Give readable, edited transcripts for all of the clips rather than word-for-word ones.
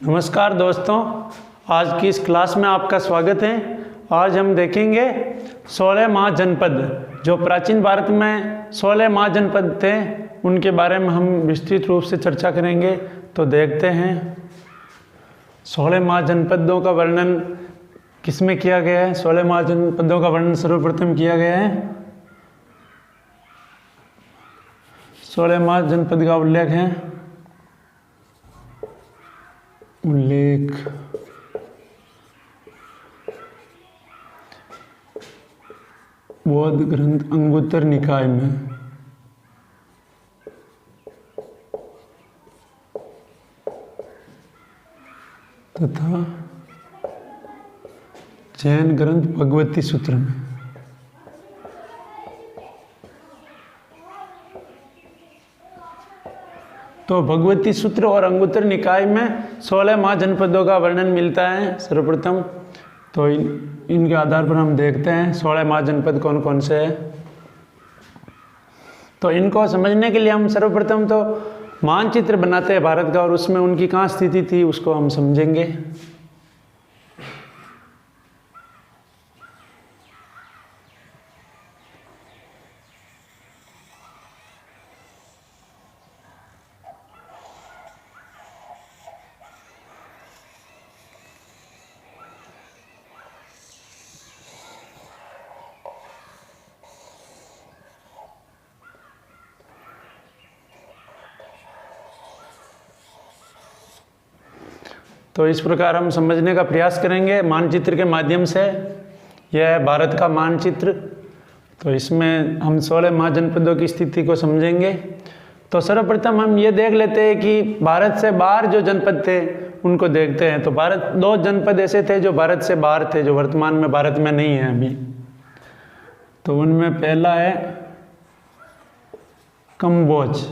नमस्कार दोस्तों, आज की इस क्लास में आपका स्वागत है। आज हम देखेंगे 16 महाजनपद। जो प्राचीन भारत में 16 महाजनपद थे उनके बारे में हम विस्तृत रूप से चर्चा करेंगे। तो देखते हैं 16 महाजनपदों का वर्णन किसमें किया गया है। 16 महाजनपदों का वर्णन सर्वप्रथम किया गया है। 16 महाजनपद का उल्लेख है बौद्ध ग्रंथ अंगुत्तर निकाय में तथा जैन ग्रंथ भगवती सूत्र में। तो भगवती सूत्र और अंगुत्तर निकाय में 16 महाजनपदों का वर्णन मिलता है सर्वप्रथम। तो इनके आधार पर हम देखते हैं 16 महाजनपद कौन कौन से हैं। तो इनको समझने के लिए हम सर्वप्रथम तो मानचित्र बनाते हैं भारत का, और उसमें उनकी कहाँ स्थिति थी उसको हम समझेंगे। तो इस प्रकार हम समझने का प्रयास करेंगे मानचित्र के माध्यम से। यह है भारत का मानचित्र। तो इसमें हम 16 महाजनपदों की स्थिति को समझेंगे। तो सर्वप्रथम हम ये देख लेते हैं कि भारत से बाहर जो जनपद थे उनको देखते हैं। तो भारत 2 जनपद ऐसे थे जो भारत से बाहर थे, जो वर्तमान में भारत में नहीं है अभी। तो उनमें पहला है कम्बोज,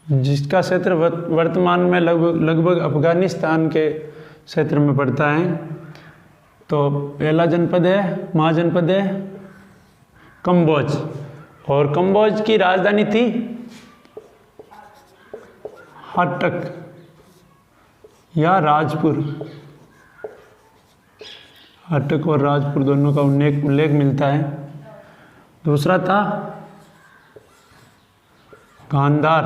जिसका क्षेत्र वर्तमान में लगभग अफगानिस्तान के क्षेत्र में पड़ता है। तो पहला जनपद है, महाजनपद है कम्बोज, और कम्बोज की राजधानी थी हटक या राजपुर। हटक और राजपुर दोनों का उल्लेख मिलता है। दूसरा था गांधार,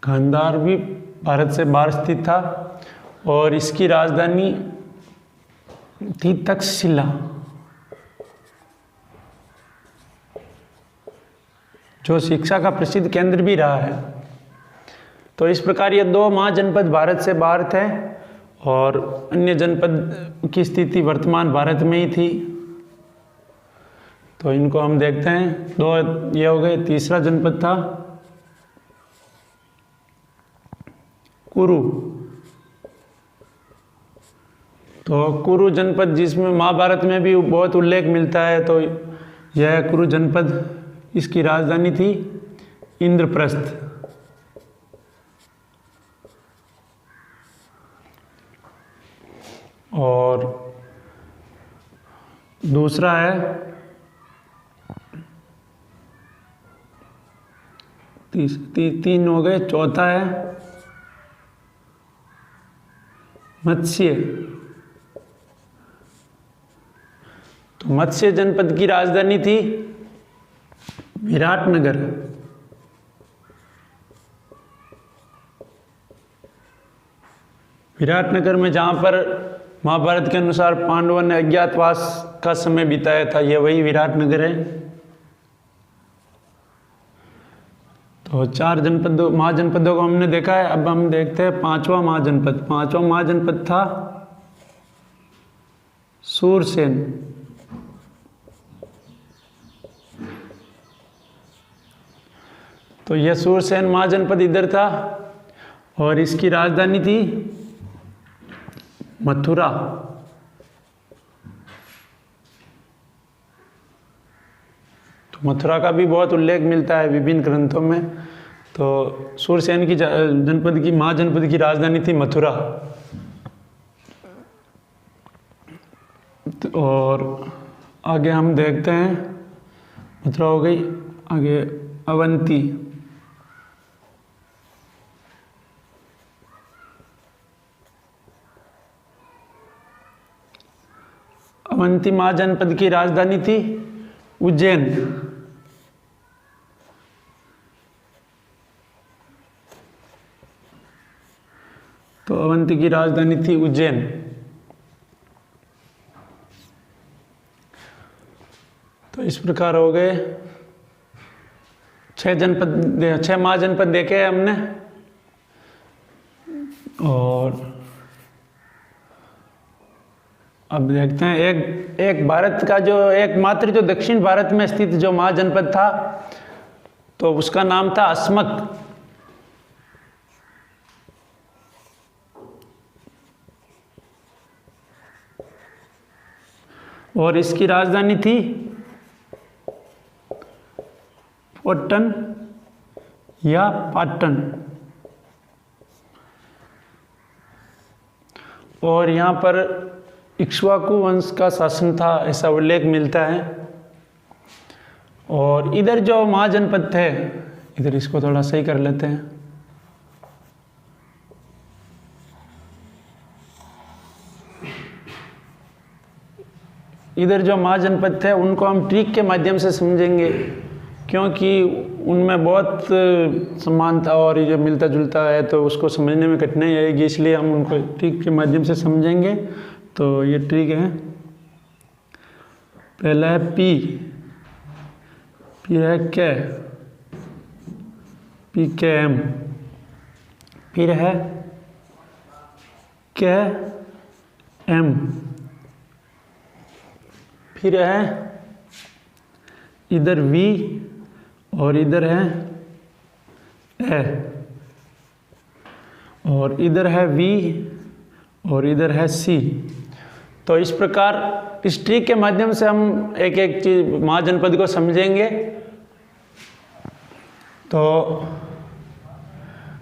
गांधार भी भारत से बाहर स्थित था, और इसकी राजधानी थी तक्षशिला। जो शिक्षा का प्रसिद्ध केंद्र भी रहा है। तो इस प्रकार ये 2 महाजनपद भारत से बाहर थे, और अन्य जनपद की स्थिति वर्तमान भारत में ही थी। तो इनको हम देखते हैं। 2 ये हो गए। तीसरा जनपद था कुरु। तो कुरु जनपद, जिसमें महाभारत में भी बहुत उल्लेख मिलता है। तो यह कुरु जनपद, इसकी राजधानी थी इंद्रप्रस्थ। और दूसरा है 3 हो गए। चौथा है मत्स्य। तो मत्स्य जनपद की राजधानी थी विराटनगर। विराटनगर में जहाँ पर महाभारत के अनुसार पांडवों ने अज्ञातवास का समय बिताया था, यह वही विराटनगर है। तो 4 महाजनपदों को हमने देखा है। अब हम देखते हैं 5वां महाजनपद। 5वां महाजनपद था सूरसेन। तो यह सूरसेन महाजनपद इधर था, और इसकी राजधानी थी मथुरा। तो मथुरा का भी बहुत उल्लेख मिलता है विभिन्न ग्रंथों में। तो सूरसेन की महाजनपद की राजधानी थी मथुरा। और आगे हम देखते हैं मथुरा हो गई। आगे अवंती, अवंती महाजनपद की राजधानी थी उज्जैन। तो अवंती की राजधानी थी उज्जैन। तो इस प्रकार हो गए 6 महाजनपद देखे हैं हमने। और अब देखते हैं एक भारत का जो एकमात्र जो दक्षिण भारत में स्थित जो महाजनपद था, तो उसका नाम था अस्मक। और इसकी राजधानी थी पट्टन या पाटन। और यहाँ पर इक्ष्वाकु वंश का शासन था, ऐसा उल्लेख मिलता है। और इधर जो महाजनपद थे, इधर इसको थोड़ा सही कर लेते हैं। इधर जो महाजनपद थे उनको हम ट्रिक के माध्यम से समझेंगे, क्योंकि उनमें बहुत समानता और ये मिलता जुलता है, तो उसको समझने में कठिनाई आएगी, इसलिए हम उनको ट्रिक के माध्यम से समझेंगे। तो ये ट्रिक है, पहला है पी, फिर है के, पी के एम, फिर है के एम, फिर है इधर वी और इधर है ए, और इधर है वी और इधर है सी। तो इस प्रकार इस ट्रिक के माध्यम से हम एक एक चीज महाजनपद को समझेंगे। तो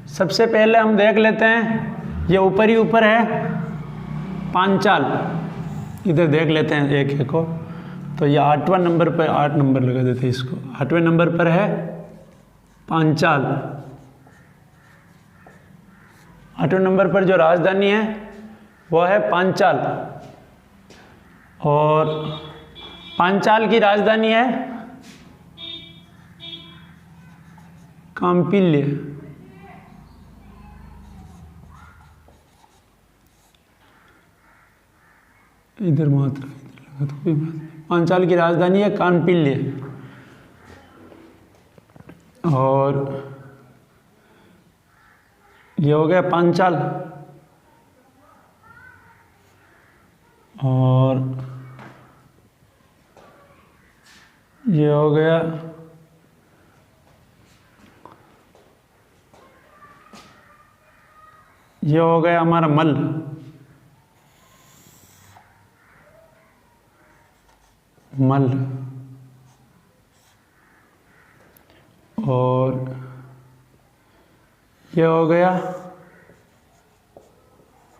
सबसे पहले हम देख लेते हैं, ये ऊपर ही ऊपर है पांचाल, इधर देख लेते हैं एक एक को। तो ये 8वां नंबर पर, 8 नंबर लगा देते हैं इसको, 8वें नंबर पर है पांचाल। 8वें नंबर पर जो राजधानी है वो है पांचाल, और पांचाल की राजधानी है कांपिल्य। इधर मात्रा इधर लगा तो कोई बात नहीं। पांचाल की राजधानी है कांपिल्य। और ये हो गया पांचाल। और ये हो गया हमारा मल। मल। और ये हो गया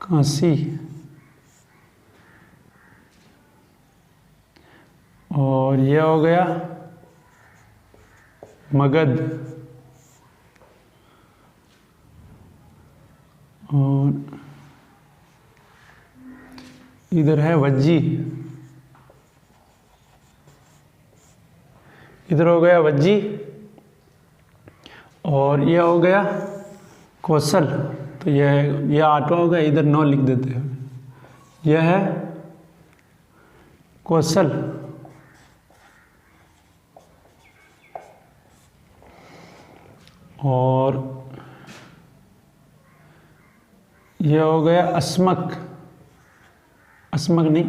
कांसी। और ये हो गया मगध। और इधर है वज्जी। इधर हो गया वज्जी। और ये हो गया कौशल। तो ये 8वां हो गया, इधर 9 लिख देते हैं। यह है कौशल। और ये हो गया अस्मक। अस्मक नहीं,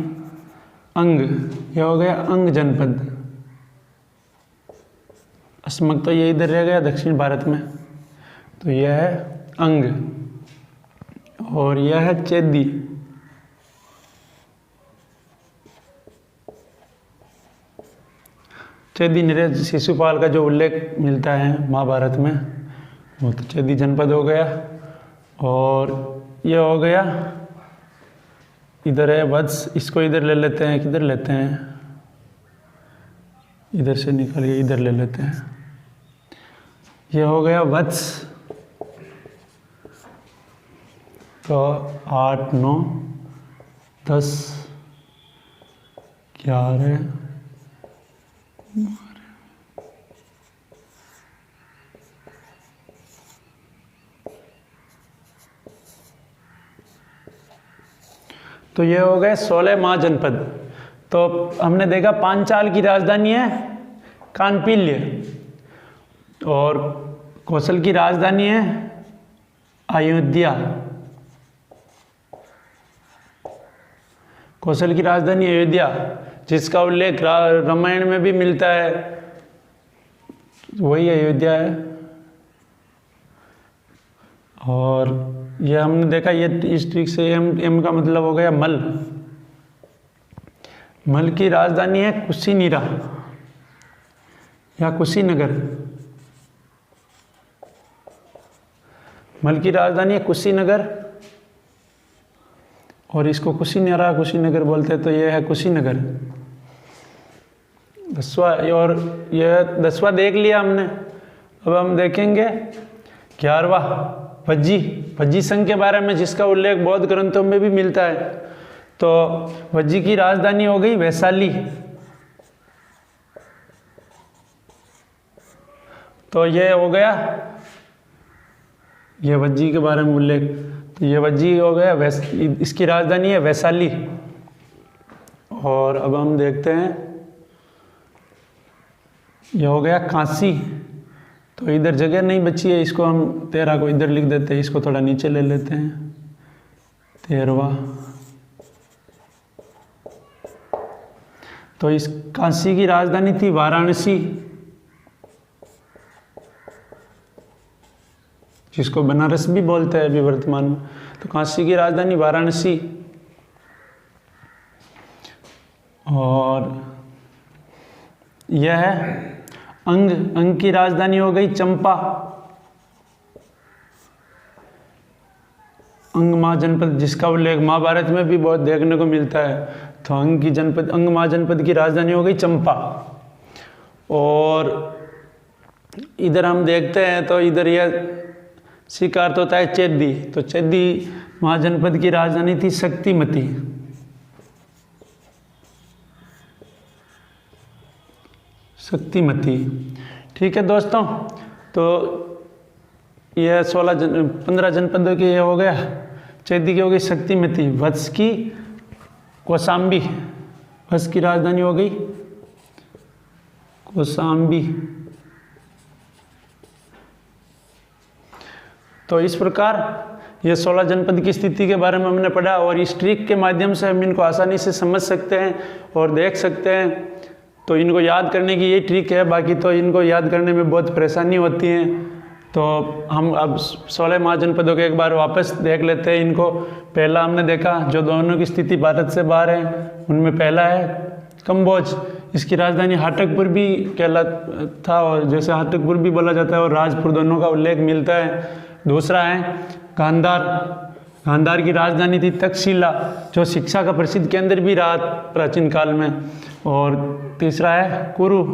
अंग। ये हो गया अंग जनपद। अस्मक तो ये इधर रह गया दक्षिण भारत में, तो यह है अंग। और यह है चेदी। चेदी नरेश शिशुपाल का जो उल्लेख मिलता है महाभारत में, वो तो चेदी जनपद हो गया। और ये हो गया, इधर है वत्स। इसको इधर ले लेते हैं, किधर लेते हैं, इधर से निकाल के इधर ले लेते हैं। ये हो गया वत्स। तो 8 9 10 11 तो ये हो गए 16 महाजनपद। तो हमने देखा पांचाल की राजधानी है कानपिल्य और कौशल की राजधानी है अयोध्या। कौशल की राजधानी अयोध्या, जिसका उल्लेख रामायण में भी मिलता है, वही अयोध्या है। और यह हमने देखा, ये इस ट्रिक से एम का मतलब हो गया मल। मल की राजधानी है कुशीनीरा या कुशीनगर। मल की राजधानी है कुशीनगर और इसको कुशीनीरा कुशीनगर बोलते हैं। तो यह है कुशीनगर। 10वां, और यह 10वां देख लिया हमने। अब हम देखेंगे 11वां वज्जी। वज्जी संघ के बारे में, जिसका उल्लेख बौद्ध ग्रंथों में भी मिलता है। तो वज्जी की राजधानी हो गई वैशाली। तो ये हो गया ये वज्जी के बारे में उल्लेख। तो ये वज्जी हो गया, इसकी राजधानी है वैशाली। और अब हम देखते हैं, ये हो गया काशी। तो इधर जगह नहीं बची है, इसको हम 13 को इधर लिख देते हैं, इसको थोड़ा नीचे ले लेते हैं। 13वां। तो इस काशी की राजधानी थी वाराणसी, जिसको बनारस भी बोलते हैं अभी वर्तमान में। तो काशी की राजधानी वाराणसी। और यह है अंग। अंग की राजधानी हो गई चंपा। अंग महाजनपद, जिसका उल्लेख महाभारत में भी बहुत देखने को मिलता है। तो अंग महाजनपद की राजधानी हो गई चंपा। और इधर हम देखते हैं, तो इधर यह स्वीकार होता है चेदी। तो चेदी महाजनपद की राजधानी थी शक्तिमती। शक्तिमती। ठीक है दोस्तों, तो यह 15 जनपदों के ये हो गया। चेदी की हो गई शक्तिमती। वत्स की कौशाम्बी। वत्स की राजधानी हो गई कौशाम्बी। तो इस प्रकार ये 16 जनपद की स्थिति के बारे में हमने पढ़ा। और इस ट्रिक के माध्यम से हम इनको आसानी से समझ सकते हैं और देख सकते हैं। तो इनको याद करने की ये ट्रिक है, बाकी तो इनको याद करने में बहुत परेशानी होती है। तो हम अब 16 महाजनपदों के एक बार वापस देख लेते हैं इनको। पहला हमने देखा, जो दोनों की स्थिति भारत से बाहर है, उनमें पहला है कंबोज। इसकी राजधानी हाटकपुर भी कहलाता था, और जैसे हाटकपुर भी बोला जाता है और राजपुर, दोनों का उल्लेख मिलता है। दूसरा है गांधार। गांधार की राजधानी थी तक्षशिला, जो शिक्षा का प्रसिद्ध केंद्र भी रहा प्राचीन काल में। और तीसरा है कुरु।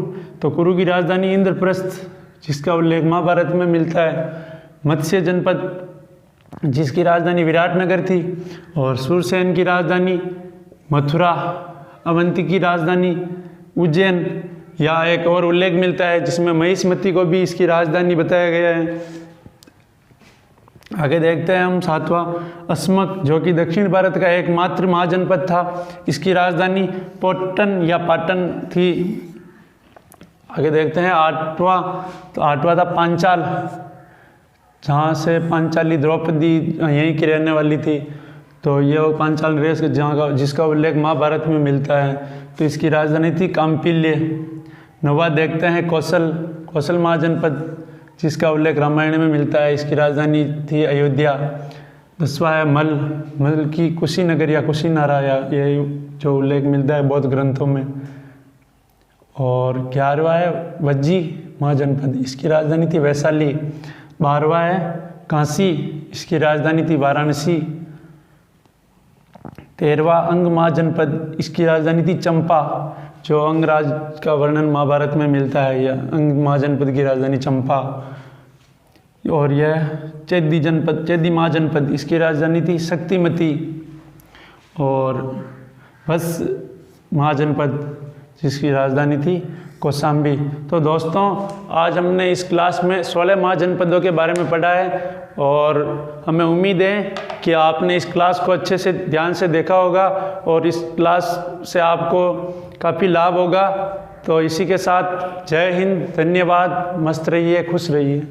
तो कुरु की राजधानी इंद्रप्रस्थ, जिसका उल्लेख महाभारत में मिलता है। मत्स्य जनपद, जिसकी राजधानी विराटनगर थी। और सूरसेन की राजधानी मथुरा। अवंती की राजधानी उज्जैन। या एक और उल्लेख मिलता है जिसमें महिष्मती को भी इसकी राजधानी बताया गया है। आगे देखते हैं हम 7वां अस्मक, जो कि दक्षिण भारत का एकमात्र महाजनपद था। इसकी राजधानी पोटन या पाटन थी। आगे देखते हैं 8वां। तो 8वां था पांचाल, जहाँ से पांचाली द्रौपदी यहीं की रहने वाली थी। तो ये वो पांचाल नरेश जहाँ का, जिसका उल्लेख महाभारत में मिलता है। तो इसकी राजधानी थी काम्पिल्य। 9वां देखते हैं कौशल महाजनपद, जिसका उल्लेख रामायण में मिलता है। इसकी राजधानी थी अयोध्या। 10वां है मल की कुशीनगर या कुशीनारा, या ये जो उल्लेख मिलता है बौद्ध ग्रंथों में। और 11वां है वज्जी महाजनपद, इसकी राजधानी थी वैशाली। 12वां है काशी, इसकी राजधानी थी वाराणसी। 13वां अंग महाजनपद, इसकी राजधानी थी चंपा। जो अंगराज का वर्णन महाभारत में मिलता है, यह अंग महाजनपद की राजधानी चंपा। और यह चेदी महाजनपद, इसकी राजधानी थी शक्तिमती। और बस महाजनपद, जिसकी राजधानी थी कौशाम्बी। तो दोस्तों, आज हमने इस क्लास में 16 महाजनपदों के बारे में पढ़ा है और हमें उम्मीद है कि आपने इस क्लास को अच्छे से ध्यान से देखा होगा और इस क्लास से आपको काफ़ी लाभ होगा। तो इसी के साथ जय हिंद, धन्यवाद, मस्त रहिए, खुश रहिए।